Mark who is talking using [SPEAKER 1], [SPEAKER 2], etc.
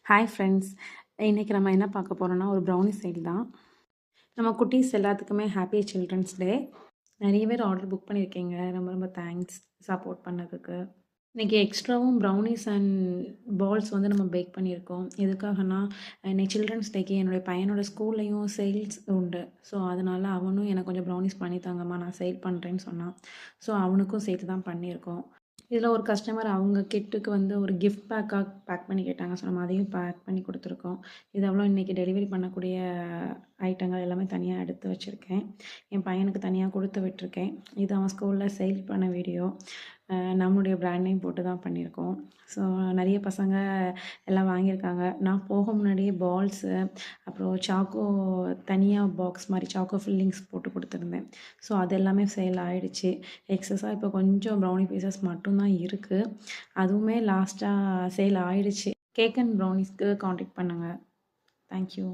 [SPEAKER 1] Hi friends, இன்றைக்கி நம்ம என்ன பார்க்க போகிறோன்னா ஒரு ப்ரௌனி சைல் தான். நம்ம குட்டீஸ் எல்லாத்துக்குமே ஹாப்பி சில்ட்ரன்ஸ் டே. நிறைய பேர் ஆர்டர் புக் பண்ணியிருக்கீங்க. ரொம்ப ரொம்ப தேங்க்ஸ் சப்போர்ட் பண்ணதுக்கு. இன்றைக்கி எக்ஸ்ட்ராவும் ப்ரௌனிஸ் அண்ட் பால்ஸ் வந்து நம்ம பேக் பண்ணியிருக்கோம். எதுக்காகனா இன்றைக்கி சில்ட்ரன்ஸ் டேக்கு என்னுடைய பையனோட ஸ்கூல்லையும் சேல்ஸ் உண்டு. ஸோ அதனால் அவனும் எனக்கு கொஞ்சம் ப்ரௌனிஸ் பண்ணி தாங்கம்மா, நான் சேல் பண்ணுறேன்னு சொன்னான். ஸோ அவனுக்கும் சேர்த்து தான் பண்ணியிருக்கோம். இதில் ஒரு கஸ்டமர் அவங்க கிட்டுக்கு வந்து ஒரு கிஃப்ட் பேக் பண்ணி கேட்டாங்க. ஸோ நம்ம அதையும் பேக் பண்ணி கொடுத்துருக்கோம். இது அவ்வளோ இன்றைக்கி டெலிவரி பண்ணக்கூடிய ஐட்டங்கள் எல்லாமே தனியாக எடுத்து வச்சுருக்கேன். என் பையனுக்கு தனியாக கொடுத்து விட்டுருக்கேன். இது அவன் ஸ்கூலில் சேல் பண்ண வீடியோ. நம்மளுடைய பிராண்ட் நேம் போட்டு தான் பண்ணியிருக்கோம். ஸோ நிறைய பசங்க எல்லாம் வாங்கியிருக்காங்க. நான் போக முன்னாடியே பால்ஸு, அப்புறம் சாக்கோ தனியாக பாக்ஸ் மாதிரி சாக்கோ ஃபில்லிங்ஸ் போட்டு கொடுத்துருந்தேன். ஸோ அது எல்லாமே சேல் ஆகிடுச்சு. எக்ஸஸாக இப்போ கொஞ்சம் ப்ரௌனி பீசஸ் மட்டும்தான் இருக்குது. அதுவுமே லாஸ்ட்டாக சேல் ஆகிடுச்சு. கேக் அண்ட் ப்ரௌனிஸ்க்கு காண்டாக்ட் பண்ணுங்கள். தேங்க்யூ.